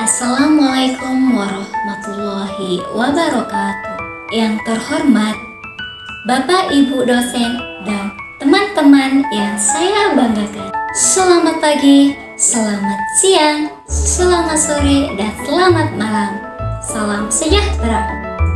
Assalamualaikum warahmatullahi wabarakatuh. Yang terhormat Bapak Ibu dosen dan teman-teman yang saya banggakan. Selamat pagi, selamat siang, selamat sore, dan selamat malam. Salam sejahtera.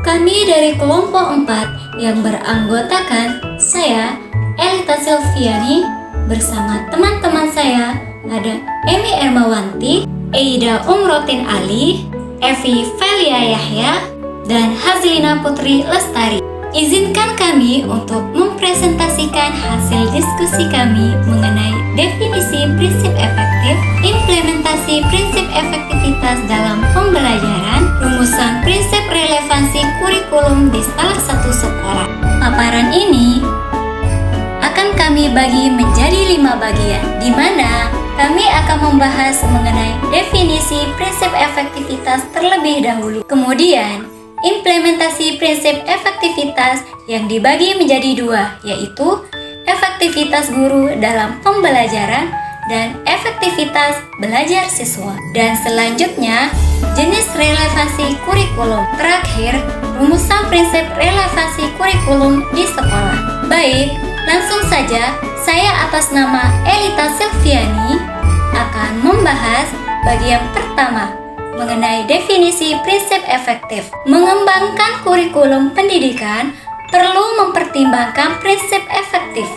Kami dari kelompok 4 yang beranggotakan saya, Elita Silviani, bersama teman-teman saya ada Emi Ermawanti, Eida Umrotin Ali, Evi Felia Yahya, dan Hazlina Putri Lestari. Izinkan kami untuk mempresentasikan hasil diskusi kami mengenai definisi prinsip efektif, implementasi prinsip efektivitas dalam pembelajaran, rumusan prinsip relevansi kurikulum di salah satu sekolah. Paparan ini akan kami bagi menjadi 5 bagian, di mana kami akan membahas mengenai definisi prinsip efektivitas terlebih dahulu. Kemudian, implementasi prinsip efektivitas yang dibagi menjadi 2, yaitu efektivitas guru dalam pembelajaran dan efektivitas belajar siswa. Dan selanjutnya, jenis relevansi kurikulum. Terakhir, rumusan prinsip relevansi kurikulum di sekolah. Baik, langsung saja, saya atas nama Elita Silviani akan membahas bagian pertama mengenai definisi prinsip efektif. Mengembangkan kurikulum pendidikan perlu mempertimbangkan prinsip efektif.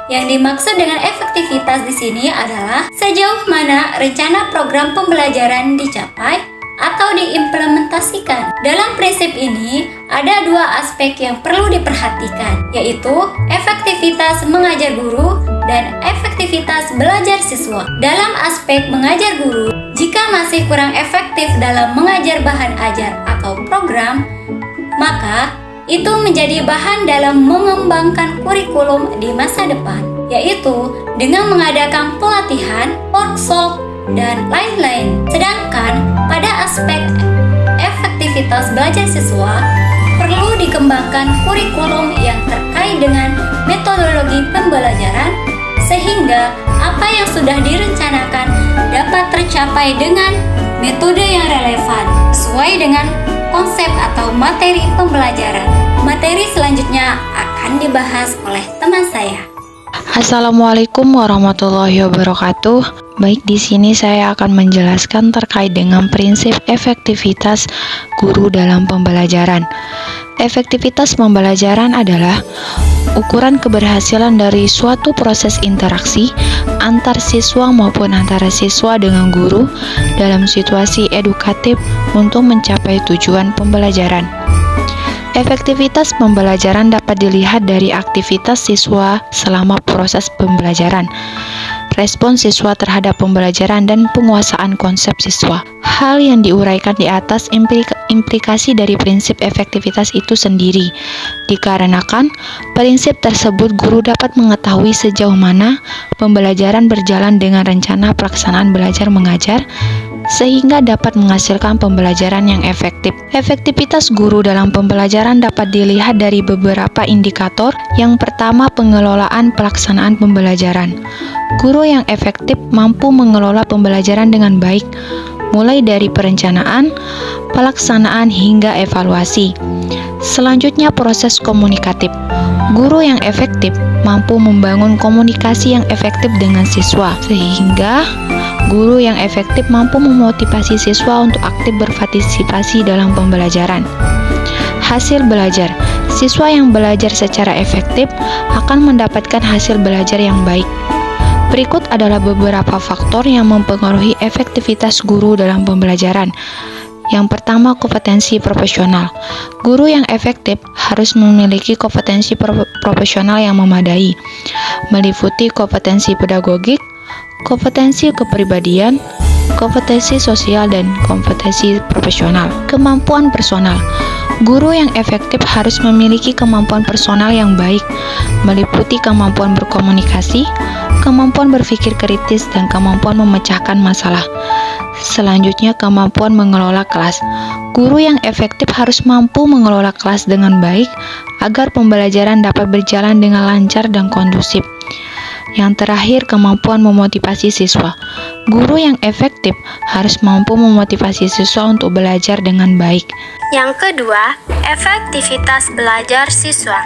Yang dimaksud dengan efektivitas di sini adalah sejauh mana rencana program pembelajaran dicapai atau diimplementasikan. Dalam prinsip ini, ada 2 aspek yang perlu diperhatikan, yaitu efektivitas mengajar guru dan efektivitas belajar siswa. Dalam aspek mengajar guru, jika masih kurang efektif dalam mengajar bahan ajar atau program, maka itu menjadi bahan dalam mengembangkan kurikulum di masa depan, yaitu dengan mengadakan pelatihan, workshop, dan lain-lain. Sedangkan pada aspek efektivitas belajar siswa, perlu dikembangkan kurikulum yang terkait dengan metodologi pembelajaran, sehingga apa yang sudah direncanakan dapat tercapai dengan metode yang relevan sesuai dengan konsep atau materi pembelajaran. Materi selanjutnya akan dibahas oleh teman saya. Assalamualaikum warahmatullahi wabarakatuh. Baik, di sini saya akan menjelaskan terkait dengan prinsip efektivitas guru dalam pembelajaran. Efektivitas pembelajaran adalah ukuran keberhasilan dari suatu proses interaksi antar siswa maupun antara siswa dengan guru dalam situasi edukatif untuk mencapai tujuan pembelajaran. Efektivitas pembelajaran dapat dilihat dari aktivitas siswa selama proses pembelajaran, respon siswa terhadap pembelajaran, dan penguasaan konsep siswa. Hal yang diuraikan di atas implikasi dari prinsip efektivitas itu sendiri, dikarenakan prinsip tersebut guru dapat mengetahui sejauh mana pembelajaran berjalan dengan rencana pelaksanaan belajar mengajar, sehingga dapat menghasilkan pembelajaran yang efektif. Efektivitas guru dalam pembelajaran dapat dilihat dari beberapa indikator. Yang pertama, pengelolaan pelaksanaan pembelajaran. Guru yang efektif mampu mengelola pembelajaran dengan baik, mulai dari perencanaan, pelaksanaan, hingga evaluasi. Selanjutnya, proses komunikatif. Guru yang efektif mampu membangun komunikasi yang efektif dengan siswa, sehingga guru yang efektif mampu memotivasi siswa untuk aktif berpartisipasi dalam pembelajaran. Hasil belajar. Siswa yang belajar secara efektif akan mendapatkan hasil belajar yang baik. Berikut adalah beberapa faktor yang mempengaruhi efektivitas guru dalam pembelajaran. Yang pertama, kompetensi profesional. Guru yang efektif harus memiliki kompetensi profesional yang memadai, meliputi kompetensi pedagogik, kompetensi kepribadian, kompetensi sosial, dan kompetensi profesional. Kemampuan personal. Guru yang efektif harus memiliki kemampuan personal yang baik, meliputi kemampuan berkomunikasi, kemampuan berpikir kritis, dan kemampuan memecahkan masalah. Selanjutnya, kemampuan mengelola kelas. Guru yang efektif harus mampu mengelola kelas dengan baik agar pembelajaran dapat berjalan dengan lancar dan kondusif. Yang terakhir, kemampuan memotivasi siswa. Guru yang efektif harus mampu memotivasi siswa untuk belajar dengan baik. Yang kedua, efektivitas belajar siswa.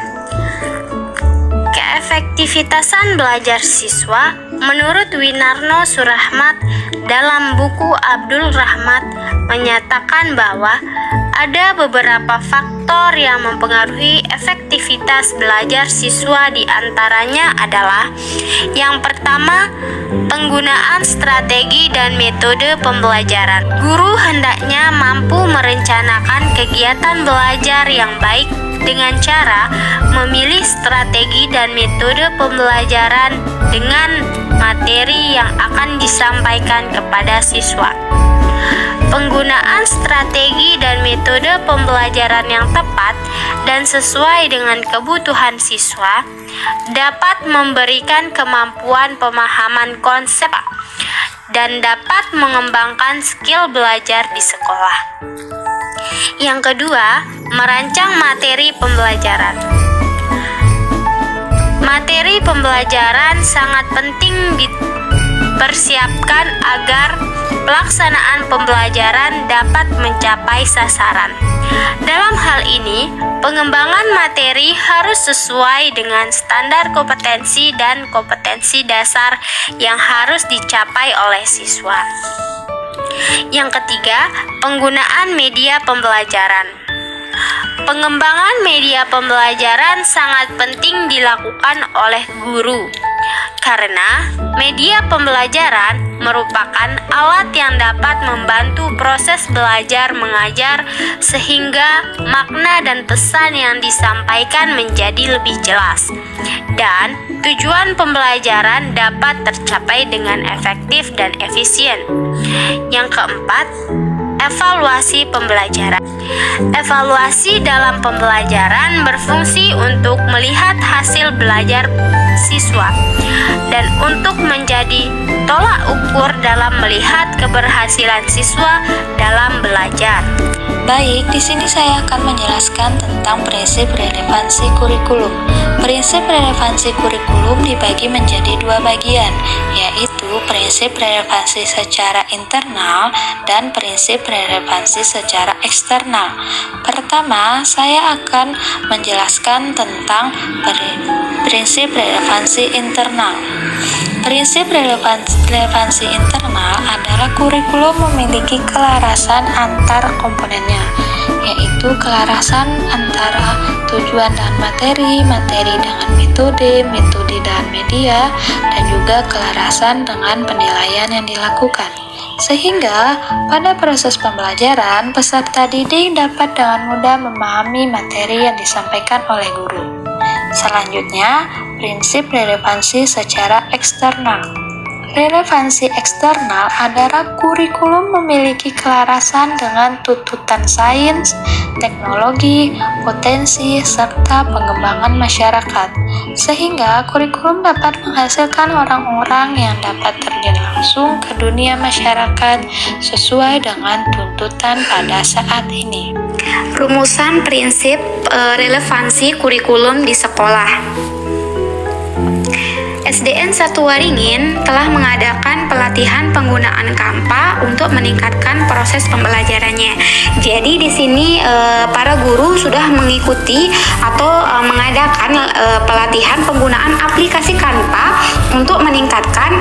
Keefektivitasan belajar siswa menurut Winarno Surahmat dalam buku Abdul Rahmat menyatakan bahwa ada beberapa faktor yang mempengaruhi efektivitas belajar siswa, di antaranya adalah yang pertama, penggunaan strategi dan metode pembelajaran. Guru hendaknya mampu merencanakan kegiatan belajar yang baik dengan cara memilih strategi dan metode pembelajaran dengan materi yang akan disampaikan kepada siswa. Penggunaan strategi dan metode pembelajaran yang tepat dan sesuai dengan kebutuhan siswa dapat memberikan kemampuan pemahaman konsep dan dapat mengembangkan skill belajar di sekolah. Yang kedua, merancang materi pembelajaran. Materi pembelajaran sangat penting dipersiapkan agar pelaksanaan pembelajaran dapat mencapai sasaran. Dalam hal ini, pengembangan materi harus sesuai dengan standar kompetensi dan kompetensi dasar yang harus dicapai oleh siswa. Yang ketiga, penggunaan media pembelajaran. Pengembangan media pembelajaran sangat penting dilakukan oleh guru, karena media pembelajaran merupakan alat yang dapat membantu proses belajar mengajar sehingga makna dan pesan yang disampaikan menjadi lebih jelas dan tujuan pembelajaran dapat tercapai dengan efektif dan efisien. Yang keempat, evaluasi pembelajaran. Evaluasi dalam pembelajaran berfungsi untuk melihat hasil belajar siswa dan untuk menjadi tolak ukur dalam melihat keberhasilan siswa dalam belajar. Baik, di sini saya akan menjelaskan tentang prinsip relevansi kurikulum. Prinsip relevansi kurikulum dibagi menjadi dua bagian, yaitu prinsip relevansi secara internal dan prinsip relevansi secara eksternal. Pertama, saya akan menjelaskan tentang prinsip relevansi internal. Prinsip relevansi internal adalah kurikulum memiliki kelarasan antar komponennya, yaitu kelarasan antara tujuan dan materi, materi dengan metode, metode dan media, dan juga kelarasan dengan penilaian yang dilakukan. Sehingga pada proses pembelajaran, peserta didik dapat dengan mudah memahami materi yang disampaikan oleh guru. Selanjutnya, prinsip relevansi secara eksternal. Relevansi eksternal adalah kurikulum memiliki kelarasan dengan tuntutan sains, teknologi, potensi, serta pengembangan masyarakat, sehingga kurikulum dapat menghasilkan orang-orang yang dapat terjun langsung ke dunia masyarakat sesuai dengan tuntutan pada saat ini. Rumusan prinsip relevansi kurikulum di sekolah. SDN 1 Waringin telah mengadakan pelatihan penggunaan Canva untuk meningkatkan proses pembelajarannya. Jadi di sini para guru sudah mengikuti atau mengadakan pelatihan penggunaan aplikasi Canva untuk meningkatkan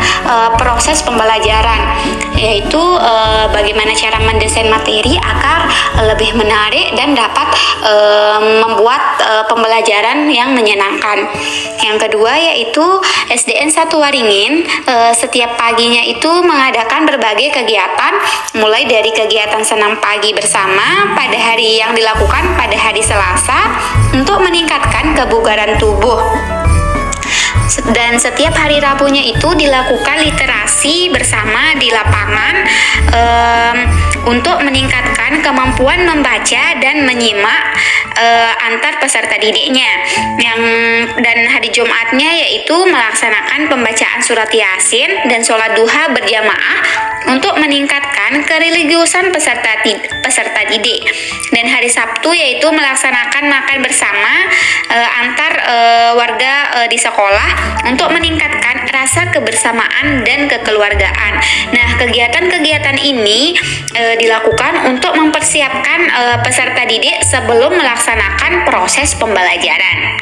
proses pembelajaran, yaitu bagaimana cara mendesain materi agar lebih menarik dan dapat membuat pembelajaran yang menyenangkan. Yang kedua yaitu SDN 1 Waringin setiap paginya itu mengadakan berbagai kegiatan, mulai dari kegiatan senam pagi bersama pada hari yang dilakukan pada hari Selasa untuk meningkatkan kebugaran tubuh. Dan setiap hari Rabunya itu dilakukan literasi bersama di lapangan untuk meningkatkan kemampuan membaca dan menyimak antar peserta didiknya. Dan hari Jumatnya yaitu melaksanakan pembacaan surat Yasin dan sholat duha berjamaah untuk meningkatkan kereligiusan peserta didik. Dan hari Sabtu yaitu melaksanakan makan bersama antar warga di sekolah untuk meningkatkan rasa kebersamaan dan kekeluargaan. Nah, kegiatan-kegiatan ini dilakukan untuk mempersiapkan peserta didik sebelum melaksanakan proses pembelajaran.